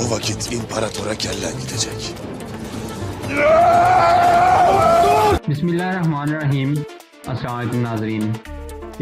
O vakit imparatora kellen gidecek. बिस्मिल्लाहिर्रहमानिर्रहीम। अस्सलाम वालेकुम नाज़रीन।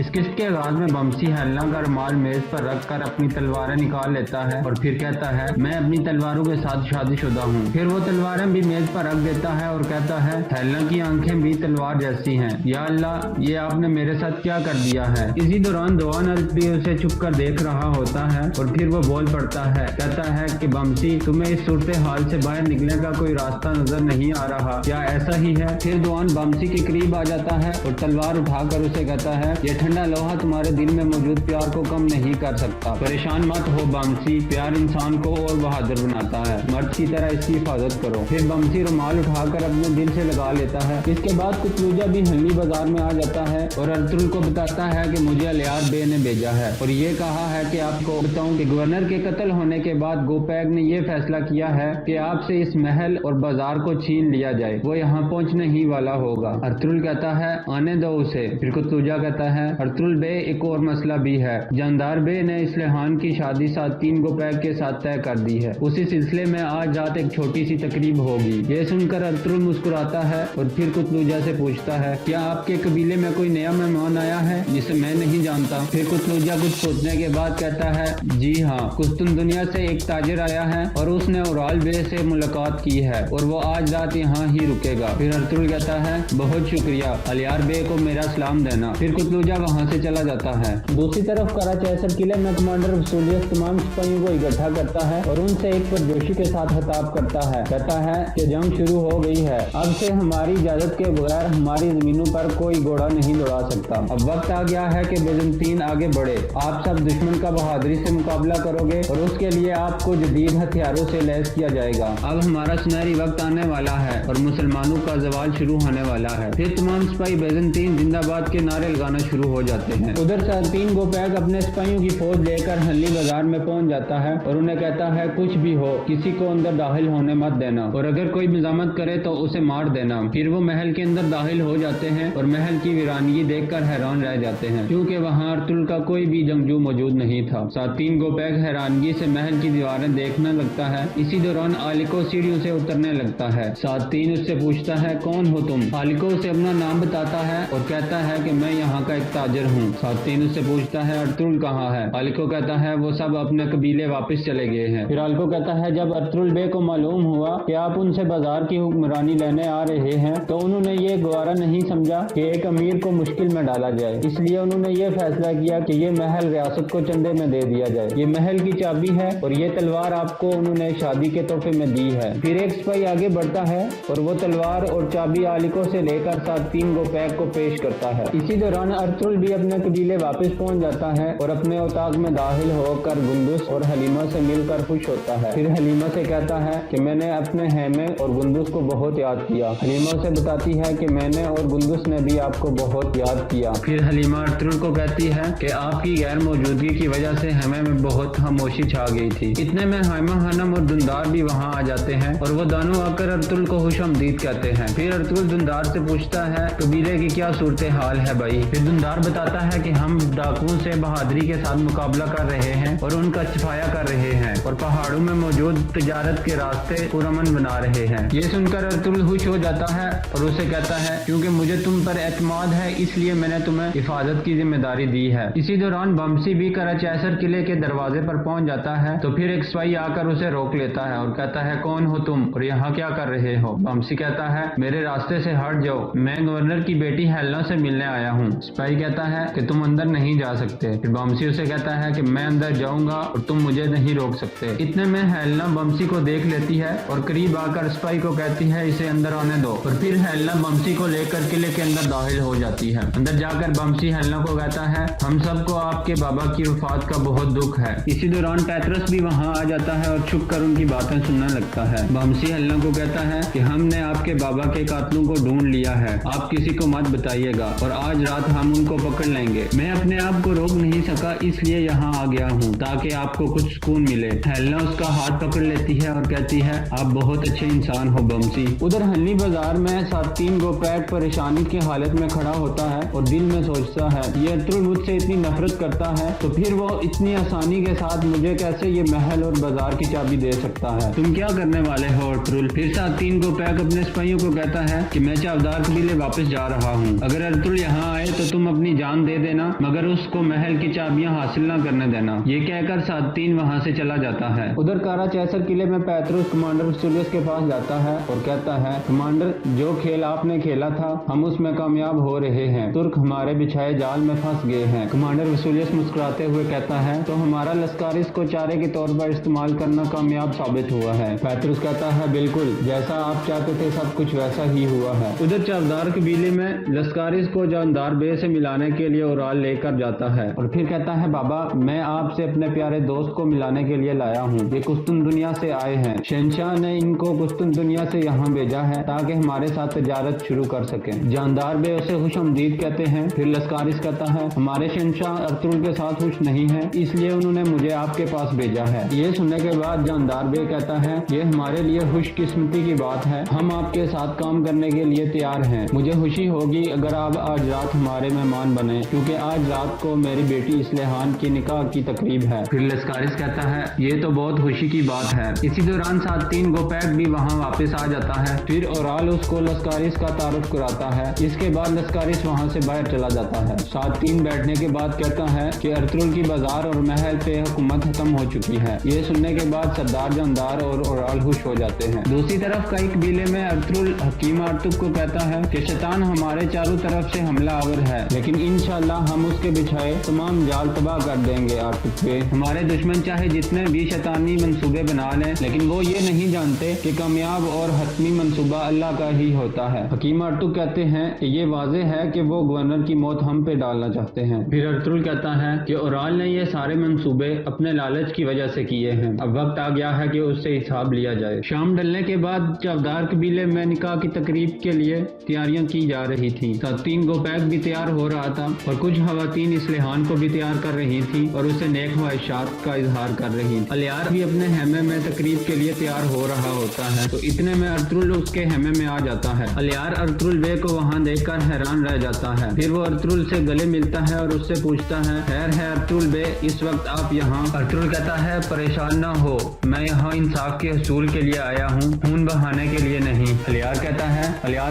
इस किस्त के आगाज में बमसी हेलना का रुमाल मेज पर रख कर अपनी तलवारें निकाल लेता है और फिर कहता है, मैं अपनी तलवारों के साथ शादीशुदा हूँ। फिर वो तलवारें भी मेज पर रख देता है और कहता है, हेलना की आंखें भी तलवार जैसी हैं। या अल्लाह, ये आपने मेरे साथ क्या कर दिया है। इसी दौरान दौआन अल-अज़दी उसे छुप कर देख रहा होता है और फिर वो बोल पड़ता है, कहता है कि बमसी, तुम्हें इस सूरत हाल से बाहर निकलने का कोई रास्ता नजर नहीं आ रहा, क्या ऐसा ही है। फिर दौआन बमसी के करीब आ जाता है और तलवार उठाकर उसे कहता है, ये ठंडा लोहा तुम्हारे दिल में मौजूद प्यार को कम नहीं कर सकता। परेशान मत हो बमसी, प्यार इंसान को और बहादुर बनाता है, मर्द की तरह इसकी हिफाजत करो। फिर बमसी रुमाल उठाकर अपने दिल से लगा लेता है। इसके बाद कुतलूजा भी हल्ली बाजार में आ जाता है और अर्तुल को बताता है कि मुझे अलियार बे ने भेजा है और ये कहा है कि आपको बताऊं कि गवर्नर के कत्ल होने के बाद गोपैग ने ये फैसला किया है कि आपसे इस महल और बाजार को छीन लिया जाए, वो यहाँ पहुँचने ही वाला होगा। अर्तुल कहता है, आने दो उसे। फिर कुतलूजा कहता है, अर्तुल बे, एक और मसला भी है। जानदार बे ने इस्लेहान की शादी 3 गोपैग के साथ तय कर दी है। उसी सिलसिले में आज रात एक छोटी सी तकरीब होगी। ये सुनकर अर्तुल मुस्कुराता है और फिर कुतलूजा से पूछता है, क्या आपके कबीले में कोई नया मेहमान आया है जिसे मैं नहीं जानता। फिर कुतलूजा कुछ सोचने के बाद कहता है, जी हाँ, कुस्तुन दुनिया से एक ताजिर आया है और उसने उराल बे से मुलाकात की है और वो आज रात यहाँ ही रुकेगा। फिर अर्तुल कहता है, बहुत शुक्रिया, अलियार बे को मेरा सलाम देना। फिर कुतलूजा वहाँ से चला जाता है। दूसरी तरफ कराचैसर किले में कमांडर वसूलियत तमाम सिपाहियों को इकट्ठा करता है और उनसे एक परजोशी के साथ खिताब करता है। कहता है कि जंग शुरू हो गई है, अब से हमारी इजाजत के बगैर हमारी जमीनों पर कोई घोड़ा नहीं दौड़ा सकता। अब वक्त आ गया है कि बिजंतीन आगे बढ़े। आप सब दुश्मन का बहादुरी से मुकाबला करोगे और उसके लिए आपको जदीद हथियारों से लैस किया जाएगा। अब हमारा सुनहरी वक्त आने वाला है और मुसलमानों का जवाल शुरू होने वाला है। फिर तमाम सिपाही बिजंतीन जिंदाबाद के नारे लगाना शुरू हो जाते हैं। उधर 3 गोपैग अपने सिपाहियों की फौज लेकर हल्ली बाजार में पहुंच जाता है और उन्हें कहता है, कुछ भी हो, किसी को अंदर दाखिल होने मत देना और अगर कोई मजामत करे तो उसे मार देना। फिर वो महल के अंदर दाखिल हो जाते हैं और महल की वीरानगी देखकर हैरान रह जाते हैं क्योंकि वहाँ अर्तुल का कोई भी जंगजू मौजूद नहीं था। 3 गोपैग हैरानगी से महल की दीवारें देखने लगता है। इसी दौरान आलिको सीढ़ियों से उतरने लगता है। 3 उससे पूछता है, कौन हो तुम। आलिको उसे अपना नाम बताता है और कहता है कि मैं यहाँ का एक ताजिर हूँ। 3 उससे पूछता है, अर्तुल कहाँ है। आलिको कहता है, वो सब अपने कबीले वापस चले गए हैं। फिर आलिको कहता है, जब अर्तुल बे को मालूम हुआ कि आप उनसे बाजार की हुक्मरानी लेने आ रहे हैं तो उन्होंने ये गवारा नहीं समझा कि एक अमीर को मुश्किल में डाला जाए, इसलिए उन्होंने ये फैसला किया कि ये महल रियासत को चंदे में दे दिया जाए। ये महल की चाबी है और ये तलवार आपको उन्होंने शादी के तोहफे में दी है। फिर एक सिपाही आगे बढ़ता है और वो तलवार और चाबी आलिको से लेकर 3 गोपैग को पेश करता है। इसी दौरान अर्तुल भी अपने कबीले वापस पहुंच जाता है और अपने औताक में दाखिल होकर गुंदुस और हलीमा से मिलकर खुश होता है। फिर हलीमा से कहता है कि मैंने अपने हेमे और गुंदुस को बहुत याद किया। हलीमा उसे बताती है कि मैंने और गुंदुस ने भी आपको बहुत याद किया। फिर हलीमा अर्तुल को कहती है कि आपकी गैर मौजूदगी की वजह से हेमे में बहुत खामोशी छा गई थी। इतने में हाइमा खानम और दुंदार भी वहाँ आ जाते हैं और वो दोनों आकर अर्तुल को खुशामदीद कहते हैं। फिर अर्तुल दुंदार से पूछता है, कबीले की क्या सूरत हाल है भाई। फिर दुंदार बताता है कि हम डाकुओं से बहादुरी के साथ मुकाबला कर रहे हैं और उनका सफाया कर रहे हैं और पहाड़ों में मौजूद तिजारत के रास्ते पुरअमन बना रहे हैं। ये सुनकर अर्तुल खुश हो जाता है और उसे कहता है, क्योंकि मुझे तुम पर एतमाद है इसलिए मैंने तुम्हें हिफाजत की जिम्मेदारी दी है। इसी दौरान बमसी भी कराचैसर किले के दरवाजे पर पहुंच जाता है तो फिर एक सिपाही आकर उसे रोक लेता है और कहता है, कौन हो तुम और यहाँ क्या कर रहे हो। बमसी कहता है, मेरे रास्ते से हट जाओ, मैं गवर्नर की बेटी हेलना से मिलने आया हूँ। सिपाही कहता है कि तुम अंदर नहीं जा सकते। फिर बमसी उसे कहता है कि मैं अंदर जाऊंगा और तुम मुझे नहीं रोक सकते। इतने में हेलना बमसी को देख लेती है और करीब आकर सिपाही को कहती है, इसे अंदर आने दो। और फिर हेलना बमसी को लेकर किले के अंदर दाखिल हो जाती है। अंदर जाकर बमसी हेलना को कहता है, हम सबको आपके बाबा की वफात का बहुत दुख है। इसी दौरान पैतरस भी वहाँ आ जाता है और छुप कर उनकी बातें सुनने लगता है। बमसी हेलना को कहता है कि हमने आपके बाबा के कातलों को ढूंढ लिया है, आप किसी को मत बताइएगा और आज रात हम उनको को पकड़ लेंगे। मैं अपने आप को रोक नहीं सका, इसलिए यहाँ आ गया हूँ ताकि आपको कुछ सुकून मिले। हेलेना उसका हाथ पकड़ लेती है और कहती है, आप बहुत अच्छे इंसान हो बमसी। उधर हल्ली बाजार में सातीन गोपैक परेशानी की हालत में खड़ा होता है और दिल में सोचता है, ये अर्तुल मुझसे इतनी नफरत करता है तो फिर वो इतनी आसानी के साथ मुझे कैसे ये महल और बाजार की चाबी दे सकता है। तुम क्या करने वाले हो अर्तुल? फिर सातीन गोपैक अपने सिपाहियों को कहता है कि मैं चावदार कबीले वापस जा रहा हूँ। अगर अर्तुल यहाँ आए तो तुम अपनी जान दे देना, मगर उसको महल की चाबियां हासिल न करने देना। ये कहकर सातीन वहाँ से चला जाता है। उधर काराचैसर किले में पैतरुस कमांडर वसूलियस के पास जाता है और कहता है, कमांडर, जो खेल आपने खेला था हम उसमें कामयाब हो रहे हैं। तुर्क हमारे बिछाए जाल में फंस गए हैं। कमांडर वसूलियस मुस्कुराते हुए कहता है, तो हमारा लश्कारिस को चारे के तौर पर इस्तेमाल करना कामयाब साबित हुआ है। पैतरुस कहता है, बिल्कुल, जैसा आप चाहते थे सब कुछ वैसा ही हुआ है। उधर चावदार कबीले में लश्कारिस को जानदार बे से मिलाने के लिए उराल लेकर जाता है और फिर कहता है, बाबा, मैं आपसे अपने प्यारे दोस्त को मिलाने के लिए लाया हूँ। ये कुस्तुन दुनिया से आए हैं। शहंशाह ने इनको कुस्तुन दुनिया से यहाँ भेजा है ताकि हमारे साथ तजारत शुरू कर सके। जानदार बे उसे खुश आमदीद कहते हैं। फिर लश्कारिस कहता है, हमारे शहंशाह अर्तुल के साथ खुश नहीं है, इसलिए उन्होंने मुझे आपके पास भेजा है। ये सुनने के बाद जानदार बे कहता है, ये हमारे लिए खुशकिस्मती की बात है, हम आपके साथ काम करने के लिए तैयार हैं। मुझे खुशी होगी अगर आप आज रात हमारे मेहमान बने, क्योंकि आज रात को मेरी बेटी इस्लेहान की निकाह की तकरीब है। फिर लश्कारिस कहता है, ये तो बहुत खुशी की बात है। इसी दौरान सातीन गोपैक भी वहाँ वापस आ जाता है। फिर ओराल उसको लश्कारिस का तारुफ कराता है। इसके बाद लश्कारिस वहाँ से बाहर चला जाता है। सातीन बैठने के बाद कहता है कि अर्तुल की बाजार और महल पे हुकूमत खत्म हो चुकी है। ये सुनने के बाद सरदार जानदार और ओराल खुश हो जाते हैं। दूसरी तरफ कई कबीले में अर्तुल हकीम आर्तुक को कहता है कि शैतान हमारे चारों तरफ से हमला आवर है, लेकिन इंशाल्लाह हम उसके बिछाए तमाम जाल तबाह कर देंगे। आर्तुक पे हमारे दुश्मन चाहे जितने भी शैतानी मंसूबे बना लें, लेकिन वो ये नहीं जानते कि कामयाब और हतमी मंसूबा अल्लाह का ही होता है। हकीम आर्तुक कहते हैं कि ये वाज़ेह है कि वो गवर्नर की मौत हम पे डालना चाहते हैं। फिर अर्तुल कहता है कि ओराल ने ये सारे मंसूबे अपने लालच की वजह से किए हैं। अब वक्त आ गया है कि उससे हिसाब लिया जाए। शाम ढलने के बाद चावदार कबीले में निकाह की तकरीब के लिए तैयारियां की जा रही थी। सातीन गोपैक भी तैयार हो रहा था और कुछ खवातीन इस्लेहान को भी तैयार कर रही थी और उसे नेक ख्वाहिशात का इजहार कर रही थी। अलियार भी अपने हेमे में तकरीब के लिए तैयार हो रहा होता है, तो इतने में अर्तुल उसके हेमे में आ जाता है। अलियार अर्तुल बे को वहाँ देखकर हैरान रह जाता है। फिर वो अर्तुल से गले मिलता है और उससे पूछता है, खैर है अर्तुल बे, इस वक्त आप यहाँ? अर्तुल कहता है, परेशान न हो, मैं यहाँ इंसाफ के हसूल के लिए आया हूँ, खून बहाने के लिए नहीं। अलियार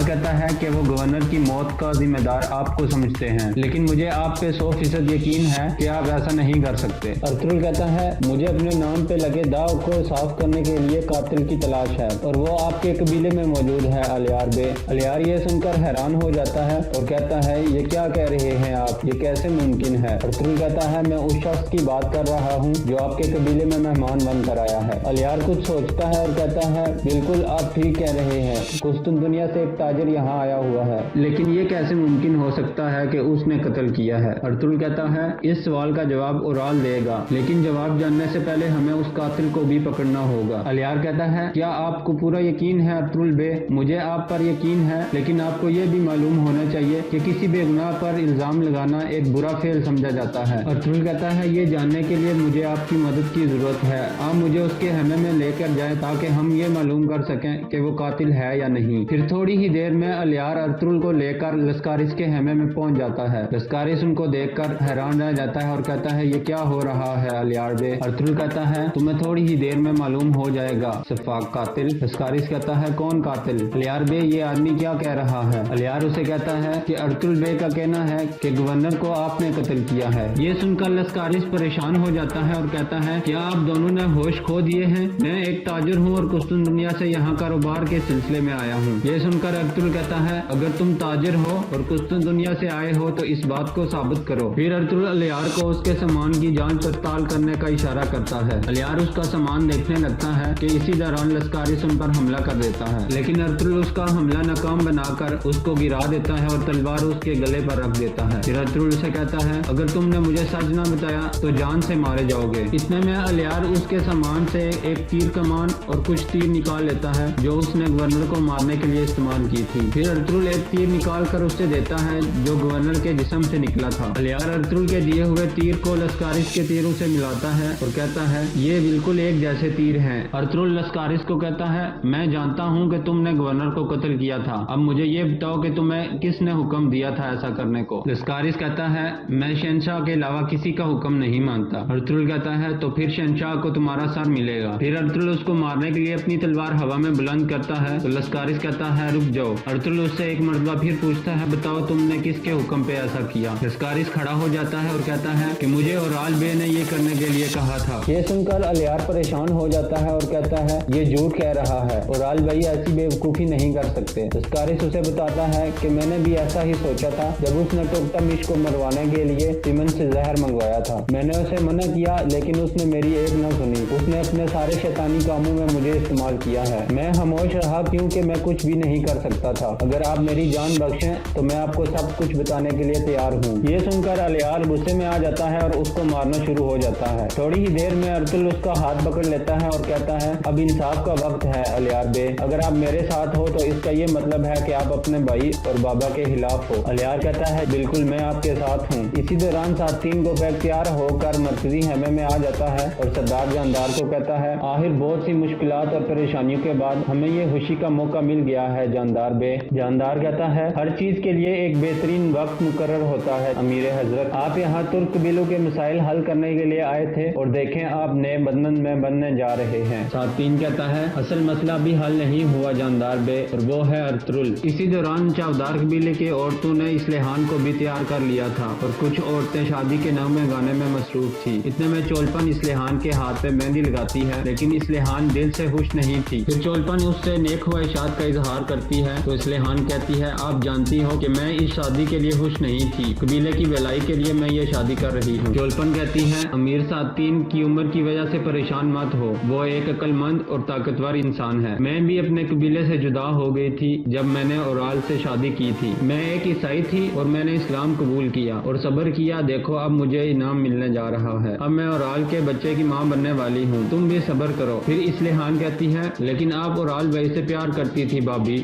कहता है कि वो गवर्नर की मौत का जिम्मेदार आपको समझते हैं, लेकिन मुझे आप पे 100% यकीन है कि आप ऐसा नहीं कर सकते। अर्तुल कहता है, मुझे अपने नाम पे लगे दाव को साफ करने के लिए कातिल की तलाश है और वो आपके कबीले में मौजूद है अलियार बे। अलियार ये सुनकर हैरान हो जाता है और कहता है, ये क्या कह रहे हैं आप, ये कैसे मुमकिन है? अर्तुल कहता है, मैं उस शख्स की बात कर रहा हूँ जो आपके कबीले में मेहमान बनकर आया है। अलियार कुछ सोचता है और कहता है, बिल्कुल आप ठीक कह रहे हैं, कुस्तुन दुनिया से एक ताजिर यहाँ आया हुआ है, लेकिन ये कैसे मुमकिन हो सकता है कि उसने कत्ल किया है? अर्तुल कहता है, इस सवाल का जवाब ओराल देगा, लेकिन जवाब जानने से पहले हमें उस कातिल को भी पकड़ना होगा। अलियार कहता है, क्या आपको पूरा यकीन है अर्तुल बे? मुझे आप पर यकीन है, लेकिन आपको ये भी मालूम होना चाहिए कि किसी बेगुनाह पर इल्जाम लगाना एक बुरा फेल समझा जाता है। अर्तुल कहता है, ये जानने के लिए मुझे आपकी मदद की जरूरत है। आप मुझे उसके हेमे में लेकर जाएं ताकि हम ये मालूम कर सकें कि वो कातिल है या नहीं। फिर थोड़ी ही देर में अलियार अर्तुल को लेकर लश्कारिस के हेमे में पहुंच जाता है। लश्कारिस उनको देखकर हैरान रह जाता है और कहता है, ये क्या हो रहा है अलियार बे? अर्तुल कहता है, तुम्हें थोड़ी ही देर में मालूम हो जाएगा सफाक कातिल। लश्कारिस कहता है, कौन कातिल? अलियार बे, ये आदमी क्या कह रहा है? अलियार उसे कहता है कि अर्तुल बे का कहना है कि गवर्नर को आपने कत्ल किया है। ये सुनकर लश्कारिस परेशान हो जाता है और कहता है, क्या आप दोनों ने होश खो दिए हैं? मैं एक ताजिर हूँ और कुस्तुन दुनिया से यहाँ कारोबार के सिलसिले में आया हूँ। ये सुनकर अर्तुल कहता है, अगर तुम ताजिर हो और कुस्तुन दुनिया से आए हो तो इस बात को साबित करो। फिर अर्तुल अलियार को उसके सामान की जांच पड़ताल करने का इशारा करता है। अलियार उसका सामान देखने लगता है कि इसी दौरान लश्कारिस उन पर हमला कर देता है, लेकिन अर्तुल उसका हमला नाकाम बनाकर उसको गिरा देता है और तलवार उसके गले पर रख देता है। फिर अर्तुल उसे कहता है, अगर तुमने मुझे सच न बताया तो जान से मारे जाओगे। इतने में अलियार उसके सामान से एक तीर कमान और कुछ तीर निकाल लेता है जो उसने गवर्नर को मारने के लिए इस्तेमाल की थी। फिर अर्तुल एक तीर निकाल कर उससे देता है जो गवर्नर गवर्नर के जिस्म से निकला था। अलियार अर्तुगरुल के दिए हुए तीर को लस्कारिस के तीरों से मिलाता है और कहता है ये बिल्कुल एक जैसे तीर हैं। अर्तुगरुल लस्कारिस को कहता है मैं जानता हूँ कि तुमने गवर्नर को कत्ल किया था, अब मुझे ये बताओ कि तुम्हें किसने हुक्म दिया था ऐसा करने को। लस्कारिस कहता है मैं शहनशाह के अलावा किसी का हुक्म नहीं मानता। अर्तुगरुल कहता है तो फिर शहनशाह को तुम्हारा सर मिलेगा। फिर अर्तुगरुल उसको मारने के लिए अपनी तलवार हवा में बुलंद करता है तो लस्कारिस कहता है रुक जाओ। अर्तुगरुल उससे एक मरतबा फिर पूछता है बताओ तुमने किसके हुक्म पे ऐसा किया। लस्कारिस खड़ा हो जाता है और कहता है कि मुझे ओराल बे ने ये करने के लिए कहा था। ये सुनकर अलियार परेशान हो जाता है और कहता है ये झूठ कह रहा है, ओराल भाई ऐसी बेवकूफ़ी नहीं कर सकते। लस्कारिस उसे बताता है कि मैंने भी ऐसा ही सोचा था जब उसने टोकटामिश को मरवाने के लिए सिमन से जहर मंगवाया था। मैंने उसे मना किया लेकिन उसने मेरी एक न सुनी। उसने अपने सारे शैतानी कामों में मुझे इस्तेमाल किया है। मैं खामोश रहा क्योंकि मैं कुछ भी नहीं कर सकता था। अगर आप मेरी जान बख्शें तो मैं आपको सब कुछ बताने के लिए तैयार हूँ। ये सुनकर अलियार गुस्से में आ जाता है और उसको मारना शुरू हो जाता है। थोड़ी ही देर में अर्तुगरुल उसका हाथ पकड़ लेता है और कहता है अब इंसाफ का वक्त है अलियार बे, अगर आप मेरे साथ हो तो इसका ये मतलब है कि आप अपने भाई और बाबा के खिलाफ हो। अलियार कहता है बिल्कुल मैं आपके साथ हूँ। इसी दौरान सातीन को तैयार होकर मरकजी खेमे में आ जाता है और सरदार जानदार को कहता है आखिर बहुत सी मुश्किलात और परेशानियों के बाद हमें ये खुशी का मौका मिल गया है जानदार बे। जानदार कहता है हर चीज के लिए एक बेहतरीन वक्त मुकर्रर होता है अमीर हजरत, आप यहाँ तुर्क कबीलों के मसाइल हल करने के लिए आए थे और देखें आप नए बंधन में बनने जा रहे हैं। सातीन कहता है असल मसला भी हल नहीं हुआ जानदार बे और वो है अर्तुगरुल। इसी दौरान चावदार कबीले के औरतों ने इस्लेहान को भी तैयार कर लिया था और कुछ औरतें शादी के नाम में गाने में मसरूफ थी। इतने में चोलपन इस्लेहान के हाथ पे मेहंदी लगाती है लेकिन इस्लेहान दिल से खुश नहीं थी। फिर चोलपन उससे नेक ख्वाहिशात का इजहार करती है तो इस्लेहान कहती है आप जानती हो कि मैं इस शादी के लिए खुश नहीं थी, कबीले की भलाई के लिए मैं ये शादी कर रही हूँ। चोलपन कहती है अमीर सातीन की उम्र की वजह से परेशान मत हो, वो एक अक्लमंद और ताकतवर इंसान है। मैं भी अपने कबीले से जुदा हो गई थी जब मैंने ओराल से शादी की थी। मैं एक ईसाई थी और मैंने इस्लाम कबूल किया और सब्र किया, देखो अब मुझे इनाम मिलने जा रहा है। अब मैं ओराल के बच्चे की माँ बनने वाली हूँ, तुम भी सब्र करो। फिर इस्लेहान कहती है लेकिन आप ओराल भाई से प्यार करती थी भाभी।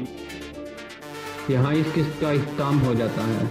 यहाँ इस किस्त का इख्तिताम हो जाता है।